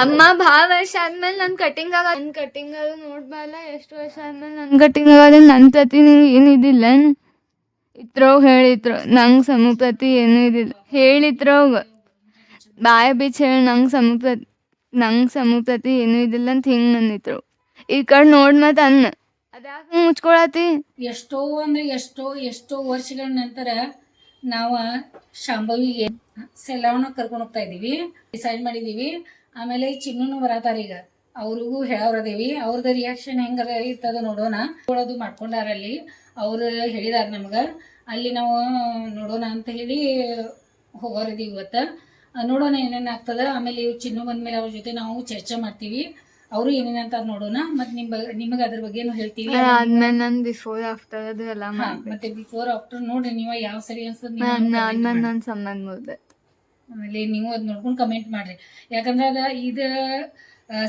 ಅಮ್ಮ ಭಾಳ ವರ್ಷ ಆದ್ಮೇಲೆ ನನ್ ಕಟಿಂಗ್ ಅದು ನೋಡ್ಬಾಲ ಎಷ್ಟು ವರ್ಷ ಆದ್ಮೇಲೆ ನನ್ ಕಟಿಂಗ್ ಆಗೋದ ನನ್ ಪ್ರತಿ ನೀವು ಏನಿದಿಲ್ಲ ಇತ್ರೋಗ್ ಹೇಳಿದ್ರು ನಂಗೆ ಸಮೂಪತಿ ಏನೂ ಇದಿಲ್ಲ ಹೇಳಿತ್ರೋಗ ಬಾಯ ಬಿಚ್ಚ ಹೇಳಿ ನಂಗೆ ಸಮೂಪತಿ ಏನೂ ಇದಿಲ್ಲ ಅಂತ ಹಿಂಗೆ ನಂದಿದ್ರು ಈ ಕಡೆ ನೋಡ್ ಮತ್ತೆ ಅನ್ನ ಅದ್ಯಾಕೆ ಮುಚ್ಕೊಳತಿ. ಎಷ್ಟೋ ಅಂದ್ರೆ ಎಷ್ಟೋ ವರ್ಷಗಳ ನಂತರ ನಾವು ಶಾಂಭವಿಗೆ ಸೆಲವನ್ನ ಕರ್ಕೊಂಡು ಹೋಗ್ತಾ ಇದೀವಿ, ಡಿಸೈಡ್ ಮಾಡಿದೀವಿ. ಆಮೇಲೆ ಚಿನ್ನೂನು ಬರತಾರ ಈಗ, ಅವ್ರಿಗೂ ಹೇಳವ್ರದೇವಿ. ಅವ್ರದ ರಿಯಾಕ್ಷನ್ ಹೆಂಗ ಇರ್ತದ ನೋಡೋಣ. ಅದು ಮಾಡ್ಕೊಂಡಾರಲ್ಲಿ ಅವ್ರು ಹೇಳಿದಾರ ನಮ್ಗ, ಅಲ್ಲಿ ನಾವು ನೋಡೋಣ ಅಂತ ಹೇಳಿ ಹೋಗೋರಿದೀವಿ ಇವತ್ತ. ನೋಡೋಣ ಏನೇನ್ ಆಗ್ತದ. ಆಮೇಲೆ ಇವ್ ಚಿನ್ನು ಬಂದ್ಮೇಲೆ ಅವ್ರ ಜೊತೆ ನಾವು ಚರ್ಚೆ ಮಾಡ್ತೀವಿ, ಅವರು ಏನೇನಂತ ನೋಡೋಣ. ಮತ್ತೆ ನಿಮಗೆ ಅದ್ರ ಬಗ್ಗೆ ಹೇಳ್ತೀವಿ. ಆದ್ಮೇಲೆ ನನ್ ಬಿಫೋರ್ ಆಫ್ಟರ್ ಅದು ಎಲ್ಲ ಮತ್ತೆ ಬಿಫೋರ್ ಆಫ್ಟರ್ ನೋಡ್ರಿ ನೀವು ಯಾವ ಸರಿ ಅನ್ಸ್ತದ ನನ್ ಸಂಬಂಧ ಮುಗ್ದೆ. ಆಮೇಲೆ ನೀವು ಅದ್ ನೋಡ್ಕೊಂಡು ಕಮೆಂಟ್ ಮಾಡ್ರಿ. ಯಾಕಂದ್ರೆ ಇದು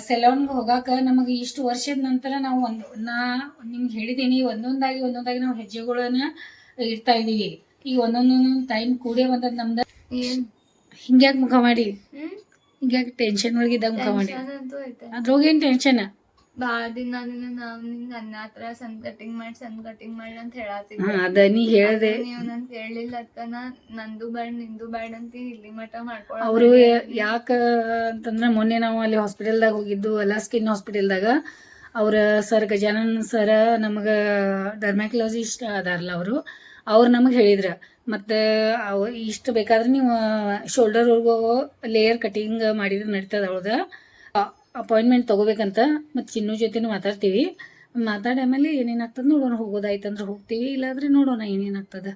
ಸೆಲೂನ್ಗೆ ಹೋಗಾಕ ನಮಗೆ ಇಷ್ಟು ವರ್ಷದ ನಂತರ ನಾವು ನಾ ನಿಮ್ಗೆ ಹೇಳಿದೀನಿ, ಒಂದೊಂದಾಗಿ ನಾವು ಹೆಜ್ಜೆಗಳನ್ನ ಇಡ್ತಾ ಇದೀವಿ. ಈಗ ಒಂದೊಂದೊಂದು ಟೈಮ್ ಕೂಡೇ ಬಂದದ್ ನಮ್ದು. ಹಿಂಗ್ಯಾಕ್ ಮುಖ ಮಾಡಿ, ಹಿಂಗ್ಯಾಕ್ ಟೆನ್ಷನ್ ಒಳಗಿದ್ದಾಗ ಮುಖ ಮಾಡಿ, ಅದ್ರೋಗೇನ್ ಟೆನ್ಷನ್. ಭಾಳ ದಿನ ನಾವ್ ನಿಂಗೆ ಅನ್ನತ್ರ ಸಣ್ಣ ಕಟಿಂಗ್ ಮಾಡಿ ಅಂತ ಹೇಳತ್ತೀವಿ. ಅದ ನೀ ಹೇಳ್ದೆ, ನೀವು ನನ್ ಕೇಳಲಿಲ್ಲ ಅದ್ಕನ ನಂದು ಬ್ಯಾಡ್ ನಿಂದು ಬ್ಯಾಡ್ ಅಂತ ಇಲ್ಲಿ ಮಠ ಮಾಡ್ಕೊಳ. ಅವರು ಯಾಕ ಅಂತಂದ್ರ ಮೊನ್ನೆ ನಾವು ಅಲ್ಲಿ ಹಾಸ್ಪಿಟಲ್ದಾಗ ಹೋಗಿದ್ದು, ಅಲ್ಲ ಸ್ಕಿನ್ ಹಾಸ್ಪಿಟಲ್ದಾಗ. ಅವ್ರ ಸರ್ ಗಜಾನನ್ ಸರ್ ನಮಗ ಡರ್ಮ್ಯಾಕಲಾಜಿಸ್ಟ್ ಅದಾರಲ್ಲ ಅವ್ರು ನಮಗೆ ಹೇಳಿದ್ರ, ಮತ್ತು ಇಷ್ಟು ಬೇಕಾದ್ರೆ ನೀವು ಶೋಲ್ಡರ್ವರೆಗೂ ಲೇಯರ್ ಕಟಿಂಗ್ ಮಾಡಿದ್ರೆ ನಡೀತದ. ಅವ್ರದ ಅಪಾಯಿಂಟ್ಮೆಂಟ್ ತೊಗೋಬೇಕಂತ. ಮತ್ತು ಚಿನ್ನು ಜೊತೆನೂ ಮಾತಾಡ್ತೀವಿ. ಮಾತಾಡಿ ಆಮೇಲೆ ಏನೇನಾಗ್ತದೆ ನೋಡೋಣ. ಹೋಗೋದಾಯ್ತಂದ್ರೆ ಹೋಗ್ತೀವಿ, ಇಲ್ಲಾಂದ್ರೆ ನೋಡೋಣ ಏನೇನಾಗ್ತದ.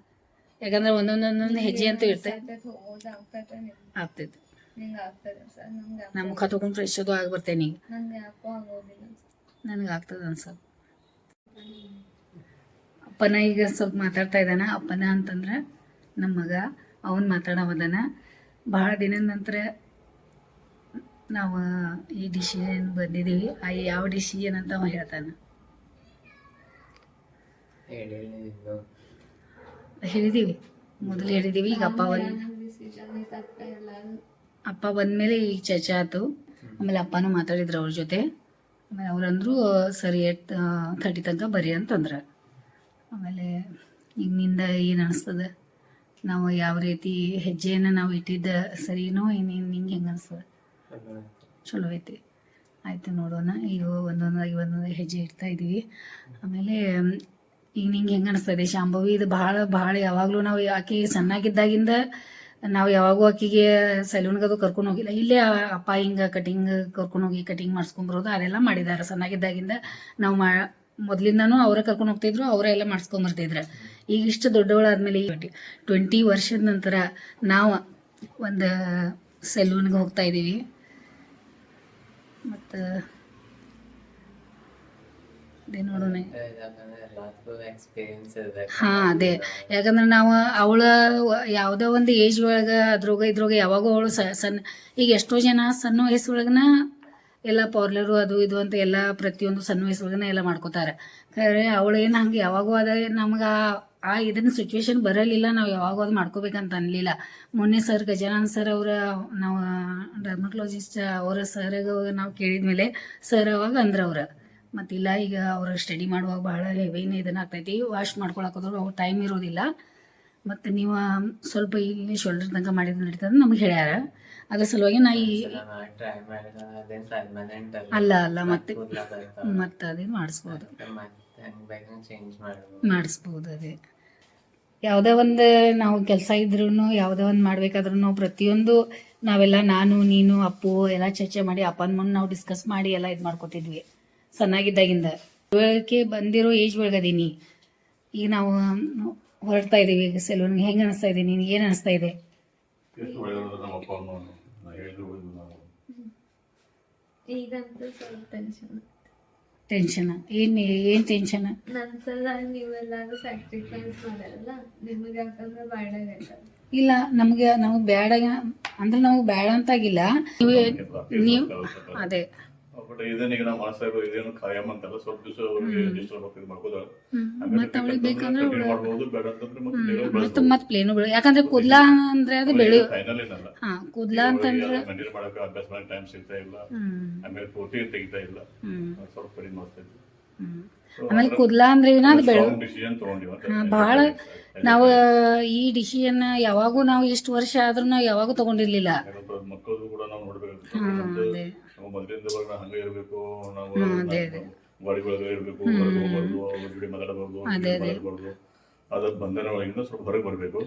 ಯಾಕಂದ್ರೆ ಒಂದೊಂದೊಂದೊಂದು ಹೆಜ್ಜೆ ಅಂತ ಇರ್ತೈತೆ, ಆಗ್ತೈತೆ. ನಾ ಮುಖ ತೊಗೊಂಡು ಫ್ರೆಶ್ ಅದು ಆಗಿ ಬರ್ತೇನೆ. ಈಗ ನನಗೆ ಆಗ್ತದ ಅನ್ಸತ್. ಅಪ್ಪನ ಈಗ ಸ್ವಲ್ಪ ಮಾತಾಡ್ತಾ ಇದ್ದಾನ. ಅಪ್ಪನ ಅಂತಂದ್ರೆ ನಮ್ಮ ಮಗ, ಅವನ್ ಮಾತಾಡೋದನ. ಬಹಳ ದಿನದ ನಂತರ ನಾವು ಈ ಡಿಸಿಷನ್ ಬಂದಿದ್ದೀವಿ. ಯಾವ ಡಿಸಿಷನ್ ಅಂತ ಅವ ಹೇಳ್ತಾನ. ಹೇಳಿದೀವಿ, ಮೊದಲು ಹೇಳಿದೀವಿ. ಈಗ ಅಪ್ಪ ಬಂದ್ಮೇಲೆ ಈಗ ಚರ್ಚೆ ಆಯ್ತು. ಆಮೇಲೆ ಅಪ್ಪನೂ ಮಾತಾಡಿದ್ರು ಅವ್ರ ಜೊತೆ. ಆಮೇಲೆ ಅವ್ರಂದ್ರು ಸರಿ 30 ತನಕ ಬರ್ರಿ ಅಂತಂದ್ರೆ. ಆಮೇಲೆ ಈಗ ನಿಂದ ಏನು ಅನಿಸ್ತದ, ನಾವು ಯಾವ ರೀತಿ ಹೆಜ್ಜೆಯನ್ನು ನಾವು ಇಟ್ಟಿದ್ದ ಸರಿನೋ ನಿಂಗೆ ಹೆಂಗೆ ಅನಿಸ್ತದ? ಚಲೋ ಐತಿ. ಆಯಿತು, ನೋಡೋಣ. ಈಗ ಒಂದೊಂದಾಗಿ ಹೆಜ್ಜೆ ಇಡ್ತಾ ಇದ್ದೀವಿ. ಆಮೇಲೆ ಈಗ ನಿಂಗೆ ಹೆಂಗೆ ಅನಿಸ್ತದೆ ಶಾಂಭವಿ? ಇದು ಭಾಳ ಯಾವಾಗಲೂ ನಾವು ಆಕೆ ಸಣ್ಣಾಗಿದ್ದಾಗಿಂದ ನಾವು ಯಾವಾಗೂ ಆಕೆಗೆ ಸಲೂನ್ಗದು ಕರ್ಕೊಂಡು ಹೋಗಿಲ್ಲ. ಇಲ್ಲೇ ಅಪ್ಪ ಹಿಂಗೆ ಕರ್ಕೊಂಡು ಹೋಗಿ ಕಟಿಂಗ್ ಮಾಡಿಸ್ಕೊಂಬರೋದು ಅದೆಲ್ಲ ಮಾಡಿದ್ದಾರೆ. ಸಣ್ಣಾಗಿದ್ದಾಗಿಂದ ನಾವು ಮೊದಲಿಂದನೂ ಅವರೇ ಕರ್ಕೊಂಡು ಹೋಗ್ತಿದ್ರು, ಅವರೇ ಎಲ್ಲ ಮಾಡಿಸ್ಕೊಂಬರ್ತಿದ್ರು. ಈಗ ಇಷ್ಟು ದೊಡ್ಡವಳಾದ್ಮೇಲೆ 20 ವರ್ಷದ ನಂತರ ನಾವು ಒಂದು ಸೆಲೂನ್ಗೆ ಹೋಗ್ತಾ ಇದ್ದೀವಿ. ಮತ್ತು ಅದೇ ನೋಡೋಣ. ಹಾಂ, ಅದೇ. ಯಾಕಂದ್ರೆ ನಾವು ಅವಳ ಯಾವುದೋ ಒಂದು ಏಜ್ ಒಳಗೆ ಇದ್ರಾಗ ಯಾವಾಗೂ ಅವಳು ಸಣ್ಣ. ಈಗ ಎಷ್ಟೋ ಜನ ಸಣ್ಣ ವಯಸ್ಸೊಳಗನ ಎಲ್ಲ ಪಾರ್ಲರು ಅದು ಇದು ಅಂತ ಎಲ್ಲ ಪ್ರತಿಯೊಂದು ಸಣ್ಣ ವಯಸ್ಸೊಳಗನ ಎಲ್ಲ ಮಾಡ್ಕೋತಾರೆ. ಖರೆ ಅವಳೇನು ಹಂಗೆ ಯಾವಾಗೂ ಅದ ನಮ್ಗೆ ಇದನ್ನು ಸಿಚುವೇಶನ್ ಬರಲಿಲ್ಲ. ನಾವು ಯಾವಾಗೂ ಅದು ಮಾಡ್ಕೋಬೇಕಂತ ಅನ್ನಲಿಲ್ಲ. ಮೊನ್ನೆ ಸರ್ ಗಜಾನನ್ ಸರ್ ನಾವು ಡರ್ಮಟೋಲಜಿಸ್ಟ್ ಅವರ ಸರ್ಗೆ ನಾವು ಕೇಳಿದ್ಮೇಲೆ ಸರ್ ಅವಾಗ ಅಂದ್ರೆ ಮತ್ತಿಲ್ಲ, ಈಗ ಅವರು ಸ್ಟಡಿ ಮಾಡುವಾಗ ಭಾಳ ಹೆವಿನೇ ಇದನ್ನ ಆಗ್ತೈತಿ, ವಾಶ್ ಮಾಡ್ಕೊಳಕೋದ್ರು ಅವ್ರು ಟೈಮ್ ಇರೋದಿಲ್ಲ. ಮತ್ತು ನೀವು ಸ್ವಲ್ಪ ಇಲ್ಲಿ ಶೋಲ್ಡರ್ ತನಕ ಮಾಡಿದ್ರೆ ನಡೀತದೆ ನಮ್ಗೆ ಹೇಳ್ಯಾರ. ಅದ್ರ ಸಲುವಾಗಿ ನಾ ಅಲ್ಲ ಮತ್ತೆ ಅದೇ ಮಾಡಿಸ್ಬೋದು. ಅದೇ ಯಾವುದೇ ಒಂದು ನಾವು ಕೆಲಸ ಇದ್ರೂ ಯಾವುದೇ ಒಂದು ಮಾಡ್ಬೇಕಾದ್ರೂ ಪ್ರತಿಯೊಂದು ನಾವೆಲ್ಲ ನಾನು ನೀನು ಅಪ್ಪು ಎಲ್ಲ ಚರ್ಚೆ ಮಾಡಿ ಅಪ್ಪನ ಮುಂದೆ ನಾವು ಡಿಸ್ಕಸ್ ಮಾಡಿ ಎಲ್ಲ ಇದು ಮಾಡ್ಕೊತಿದ್ವಿ ಸಣ್ಣಾಗಿದ್ದಾಗಿಂದ. ತಿಳುವಳಿಕೆ ಬಂದಿರೋ ಏಜ್ ಒಳಗದೀನಿ. ಈಗ ನಾವು ಹೊರಡ್ತಾ ಇದ್ದೀವಿ ಸೆಲೂನ್ಗೆ. ಹೆಂಗೆ ಅನಿಸ್ತಾ ಇದೆ ನಿನಗೆ? ಏನು ಅನಿಸ್ತಾ ಇದೆ? ಈಗಂತೂ ಸ್ವಲ್ಪ ಟೆನ್ಷನ್. ಏನು ಟೆನ್ಷನ್? ನನ್ನ ಸಲ ನೀವೆಲ್ಲಾರು ಸ್ಯಾಕ್ರಿಫೈಸ್ ಮಾಡಲ್ಲ, ನಿಮಗೆ ಯಾಕಂದ್ರೆ ಬ್ಯಾಡ. ಇಲ್ಲ, ನಮಗೆ ಬೇಡ ಅಂದ್ರೆ ನಾವು ಬೇಡ ಅಂತಾಗಿಲ್ಲ. ನೀವು ಅದೇ ಬಟ್ ಇದೇನೀಗ ನಾವು ಮಾಡ್ತಾ ಇರೋ ಇದೇನು ಖಾಯಂ ಅಂತಲ್ಲ, ಸ್ವಲ್ಪ ದಿವಸ ಅವ್ರಿಗೆ ಡಿಸ್ಟರ್ಬ್ ಆಗ್ತದೆ ಮಾಡ್ಕೋದ. ಮತ್ತೆ ಅವಳಿಗೆ ಬೇಕಂದ್ರೆ ಮಾಡ್ಬೋದು, ಬೇಡ ಅಂತಂದ್ರೆ ಮತ್ತೆ ನೀವೇ ಮತ್ತೆ ಬೆಳೆಸ್ಬೋದು. ಮತ್ತೆ ಪ್ಲೇನು ಬೆಳೆ, ಯಾಕಂದ್ರೆ ಕೂದ್ಲ ಅಂದ್ರೆ ಅದು ಬೆಳೆ. ಫೈನಲ್ ಏನಲ್ಲ, ಹಾ ಕೂದ್ಲ ಅಂತಂದ್ರೆ ಮೇಂಟೈನ್ ಮಾಡಕ್ಕೆ ಅಭ್ಯಾಸ ಮಾಡಕ್ಕೆ ಟೈಮ್ ಸಿಗ್ತಾ ಇಲ್ಲ, ಆಮೇಲೆ ಪ್ರೋಟೀನ್ ತೆಗಿತಾ ಇಲ್ಲ, ಸ್ವಲ್ಪ ಕಡಿಮೆ ಮಾಡ್ತಾ ಇದ್ವಿ. ಆಮೇಲೆ ಕೂದ್ಲ ಅಂದ್ರೆ ಏನಾದ್ರು ಬೆಳೆ ಡಿಸಿಷನ್ ತಗೊಂಡಿವಿ ಅಂತ. ಭಾಳ ನಾವು ಈ ಡಿಸಿಷನ್ ಯಾವಾಗೂ ನಾವು ಇಷ್ಟು ವರ್ಷ ಆದ್ರೂ ನಾವು ಯಾವಾಗೂ ತಗೊಂಡಿರ್ಲಿಲ್ಲ. ಮಕ್ಕಳು ಕೂಡ ನಾವು ನೋಡ್ಬೇಕಾಗುತ್ತೆ. ಅದೇ ನಾವು ಮೊದಲಿಂದ ಹಂಗೆ ಇರಬೇಕು, ನಾವು ಅದೇ ಅದೇ ಗಾಡಿ ಒಳಗೆ ಇರಬೇಕು, ಹೊರಗೆ ಹೋಗ್ಬಾರ್ದು, ಅವ್ರ ಜೊತೆ ಮಾತಾಡಬಾರ್ದು, ಅದ್ರ ಬಂಧನ ಒಳಗಿಂದ ಸ್ವಲ್ಪ ಹೊರಗೆ ಬರಬೇಕು.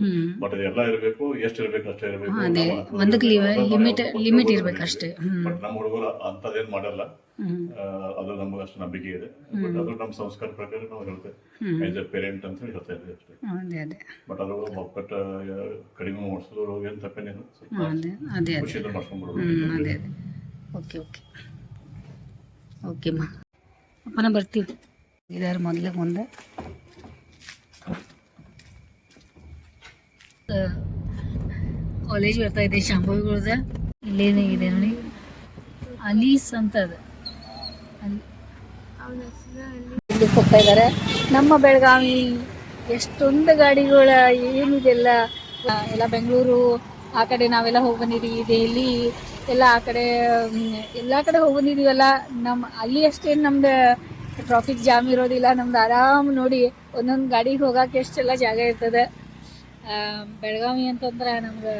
ಬಟ್ ಅದೆಲ್ಲ ಇರಬೇಕು, ಎಷ್ಟು ಇರಬೇಕು ಅಷ್ಟೇ ಇರಬೇಕು. ಅದೇ ಒಂದಕ್ಕೆ ಲಿಮಿಟ್ ಇರ್ಬೇಕು ಅಷ್ಟೇ. ಬಟ್ ನಮ್ಮ ಹುಡುಗರು ಅಂತದೇನ್ ಮಾಡಲ್ಲ, ಅದು ನಮಗೆ ಅಷ್ಟು ನಂಬಿಕೆ ಇದೆ. ಬಟ್ ಅದು ನಮ್ಮ ಸಂಸ್ಕಾರ ಪ್ರಕಾರ ನಾವು ಹೇಳ್ತೇವೆ, ಆಸ್ ಎ ಪೇರೆಂಟ್ ಅಂತ ಹೇಳಿ ಹೇಳ್ತಾ ಇದ್ವಿ ಅಷ್ಟೇ. ಅದೇ ಅದೇ ಬಟ್ ಅದು ಒಕ್ಕಟ್ಟ ಕಡಿಮೆ ಮಾಡಿಸಿದ್ರು ಏನು ತಪ್ಪೇನಿಲ್ಲ, ಅದೇ ಅದೇ ಖುಷಿಯಿಂದ ಮಾಡ್ಸ್ಕೊಂಡ್ಬಿಡ್ಬೋದು. ಅದೇ ಅದೇ ಓಕೆ ಓಕೆ ಓಕೆಮ್ಮ ಅಪ್ಪನ ಬರ್ತೀವಿ. ಇದಾರು ಮೊದಲೇ ಮುಂದೆ ಕಾಲೇಜ್ ಬರ್ತಾ ಇದೆ ಶಾಂಭವಿಗಳ್ದ. ಇಲ್ಲೇನಾಗಿದೆ ನೋಡಿ, ಅಲೀಸ್ ಅಂತ ಅದ, ಇಲ್ಲಿ ಹೋಗ್ತಾ ಇದ್ದಾರೆ. ನಮ್ಮ ಬೆಳಗಾವಿ ಎಷ್ಟೊಂದು ಗಾಡಿಗಳ ಏನಿದೆಲ್ಲ ಎಲ್ಲ ಬೆಂಗಳೂರು ಆ ಕಡೆ ನಾವೆಲ್ಲ ಹೋಗಿ ಬಂದಿದ್ದೀವಿ, ದೆಹಲಿ ಎಲ್ಲ ಆ ಕಡೆ ಎಲ್ಲ ಕಡೆ ಹೋಗಿ ಬಂದಿದ್ದೀವಲ್ಲ. ನಮ್ಮ ಅಲ್ಲಿ ಅಷ್ಟೇನು ನಮ್ದು ಟ್ರಾಫಿಕ್ ಜಾಮ್ ಇರೋದಿಲ್ಲ, ನಮ್ದು ಆರಾಮ್ ನೋಡಿ ಒಂದೊಂದು ಗಾಡಿಗೆ ಹೋಗಕ್ಕೆ ಎಷ್ಟೆಲ್ಲ ಜಾಗ ಇರ್ತದೆ. ಬೆಳಗಾವಿ ಅಂತಂದ್ರೆ ನಮ್ಗೆ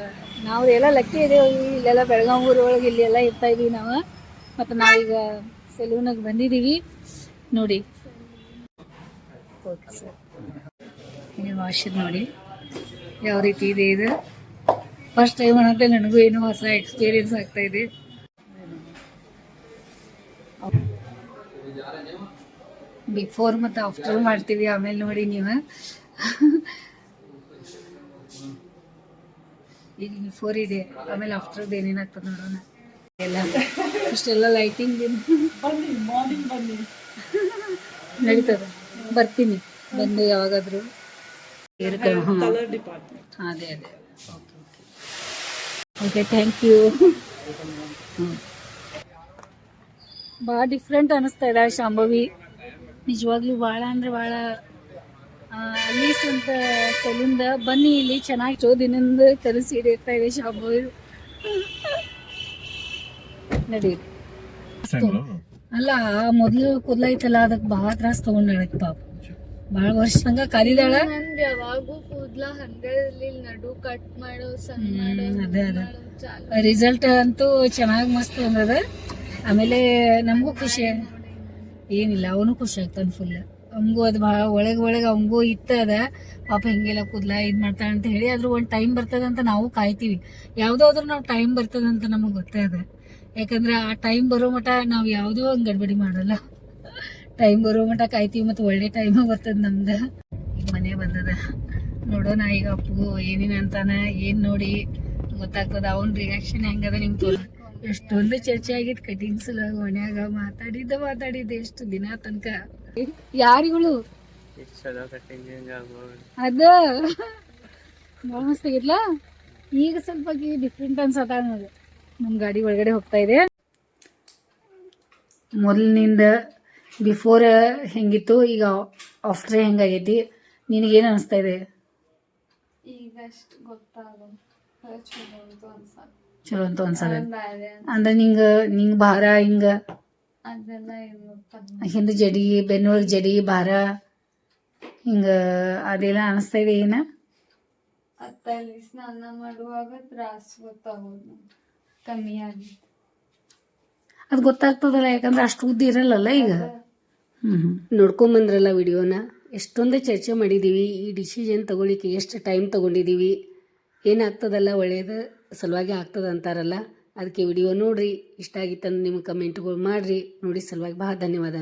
ನಾವು ಎಲ್ಲ ಲಕ್ಕಿ ಇದೇವೆ, ಇಲ್ಲೆಲ್ಲ ಬೆಳಗಾವಿ ಊರೊಳಗೆ ಇಲ್ಲೆಲ್ಲ ಇರ್ತಾ ಇದೀವಿ ನಾವು. ಮತ್ತು ನಾವೀಗ ಸೆಲೂನಿಗೆ ಬಂದಿದ್ದೀವಿ ನೋಡಿ. ಓಕೆ ಸರ್, ಇಲ್ಲಿ ವಾಶ್ ನೋಡಿ ಯಾವ ರೀತಿ ಇದೆ. ಇದು ಫಸ್ಟ್ ಟೈಮ್ ಅನ್ನೋದೇ ನನಗೂ ಏನೋ ಹೊಸ ಎಕ್ಸ್ಪೀರಿಯನ್ಸ್ ಆಗ್ತಾ ಇದೆ. ಬಿಫೋರ್ ಮತ್ತು ಆಫ್ಟರ್ ಮಾಡ್ತೀವಿ, ಆಮೇಲೆ ನೋಡಿ ನೀವು. ಈಗ ಬಿಫೋರ್ ಇದೆ, ಆಮೇಲೆ ಆಫ್ಟರ್ದು ಏನೇನಾಗ್ತದೆ ನೋಡೋಣ. ಎಲ್ಲ ಅಷ್ಟೆಲ್ಲ ಲೈಟಿಂಗ್ ಮಾರ್ನಿಂಗ್ ಬನ್ನಿ ನಡೀತದೆ, ಬರ್ತೀನಿ ಬಂದು ಯಾವಾಗಾದರೂ. ಅದೇ ಅದೇ okay okay okay thank you. ಭಾಳ ಡಿಫ್ರೆಂಟ್ ಅನ್ನಿಸ್ತಾ ಇದೆ ಶಾಂಭವಿ, ನಿಜವಾಗ್ಲೂ ಭಾಳ ಅಂದರೆ ಭಾಳ. ಅಲೀಸ್ ಅಂತ ಸಲೂನ್ದ ಬನ್ನಿ, ಇಲ್ಲಿ ಚೆನ್ನಾಗಿ ದಿನದಿಂದ ಕನಸು ಹಿಡಿಯುತ್ತಾ ಇದೆ ಶಾಂಭವಿ. ನಡೀರಿ. ಅಲ್ಲ ಮೊದಲು ಕೂದಲ ಐತಲ್ಲ, ಅದಕ್ಕೆ ಭಾಳ ತ್ರಾಸ ತಗೊಂಡಾಳಕ್ಕೆ ಪಾಪ, ಭಾಳ ವರ್ಷ ತನಕ ಕಲಿದಾಳ. ನಂದು ಯಾವಾಗೂ ಕೂದ್ಲ ಹಂಗೆ ಇರ್ಲಿಲ್ಲ, ನಡು ಕಟ್ ಮಾಡೋ ಸಣ್ಣ ಮಾಡೋ. ಅದೇ ಅದೇ ರಿಸಲ್ಟ್ ಅಂತೂ ಚೆನ್ನಾಗಿ ಮಸ್ತ್ ಬಂದದ. ಆಮೇಲೆ ನಮಗೂ ಖುಷಿ, ಏನಿಲ್ಲ ಅವನು ಖುಷಿ ಆಗ್ತಾನೆ ಫುಲ್. ಅವಂಗೂ ಅದು ಭಾಳ ಒಳಗೆ ಅವಂಗೂ ಇತ್ತದ ಪಾಪ ಹಿಂಗೆಲ್ಲ ಕೂದಲ ಇದು ಮಾಡ್ತಾಳೆ ಅಂತ ಹೇಳಿ. ಆದ್ರೂ ಒಂದು ಟೈಮ್ ಬರ್ತದಂತ ನಾವು ಕಾಯ್ತೀವಿ, ಯಾವುದಾದ್ರೂ ನಾವು ಟೈಮ್ ಬರ್ತದಂತ ನಮಗೆ ಗೊತ್ತದ. ಯಾಕಂದ್ರೆ ಆ ಟೈಮ್ ಬರೋ ಮಟ ನಾವು ಯಾವುದೋ ಹಂಗೆ ಗಡ್ಬಡಿ ಮಾಡಲ್ಲ, ಟೈಮ್ ಬರೋ ಮಟ ಕಾಯ್ತೀವಿ. ಮತ್ತು ಒಳ್ಳೆ ಟೈಮ್ ಬರ್ತದೆ ನಮ್ದು. ಈಗ ಮನೆ ಬಂದದ, ನೋಡೋಣ ಈಗ ಅಪ್ಪು ಏನೇನು ಅಂತಾನೆ, ಏನು ನೋಡಿ ಗೊತ್ತಾಗ್ತದ ಅವನ ರಿಯಾಕ್ಷನ್ ಹೆಂಗದ ನಿಮ್ಗೆ ತೋರ. ಎಷ್ಟೊಂದು ಚರ್ಚೆ ಆಗಿತ್ತು ಕಟಿಂಗ್ಸ್ ಮನ್ಯಾಗ, ಮಾತಾಡಿದ್ದೆ ಎಷ್ಟು ದಿನ ತನಕ. ಯಾರಿಗಳು ಅದ ಭಾಳ ಮಸ್ತ್ ಆಗಿರ್ಲ. ಈಗ ಸ್ವಲ್ಪ ಡಿಫ್ರೆಂಟ್ ಅನ್ಸತ್ತ ಅನ್ನೋದು. ನಮ್ಮ ಗಾಡಿ ಒಳಗಡೆ ಹೋಗ್ತಾ ಇದೆ. ಮೊದಲಿನಿಂದ ಬಿಫೋರ್ ಹೆಂಗಿತ್ತು, ಈಗ ಆಫ್ಟರ್ ಹೆಂಗಾಗೈತಿ, ನಿನಗೇನು ಅನಿಸ್ತಾ ಇದೆ? ಈಗ ಅಷ್ಟು ಗೊತ್ತಾಗೋದು ಚಲೋ ಅಂತ ಅನ್ಸದ. ಅಂದ್ರೆ ನಿಂಗೆ ಭಾರ ಹಿಂಗ ಅದೆಲ್ಲ ಹಿಂದೆ ಜಡಿ, ಬೆನ್ನೊಳಗೆ ಜಡಿ ಭಾರ ಹಿಂಗ ಅದೆಲ್ಲ ಅನಿಸ್ತಾ ಇದೆ ಏನ? ಅತ್ತಲ್ಲಿ ಸ್ನಾನ ಮಾಡುವಾಗ ತ್ರಾಸ ಗೊತ್ತಾಗೋದು ಕಮ್ಮಿ ಆಗಿತ್ತು. ಅದು ಗೊತ್ತಾಗ್ತದಲ್ಲ, ಯಾಕಂದ್ರೆ ಅಷ್ಟು ಉದ್ದ ಇರಲ್ಲಲ್ಲ ಈಗ. ನೋಡ್ಕೊಂಬಂದ್ರಲ್ಲ ವಿಡಿಯೋನ, ಎಷ್ಟೊಂದು ಚರ್ಚೆ ಮಾಡಿದ್ದೀವಿ. ಈ ಡಿಸಿಷನ್ ತಗೊಳ್ಳಿಕ್ಕೆ ಎಷ್ಟು ಟೈಮ್ ತೊಗೊಂಡಿದ್ದೀವಿ, ಏನಾಗ್ತದಲ್ಲ ಒಳ್ಳೇದು ಸಲುವಾಗಿ ಆಗ್ತದೆ ಅಂತಾರಲ್ಲ. ಅದಕ್ಕೆ ವಿಡಿಯೋ ನೋಡ್ರಿ, ಇಷ್ಟ ಆಗಿತ್ತಂದ್ರೆ ನಿಮ್ಗೆ ಕಮೆಂಟ್ಗಳು ಮಾಡಿರಿ. ನೋಡಿ ಸಲುವಾಗಿ ಭಾಳ ಧನ್ಯವಾದ.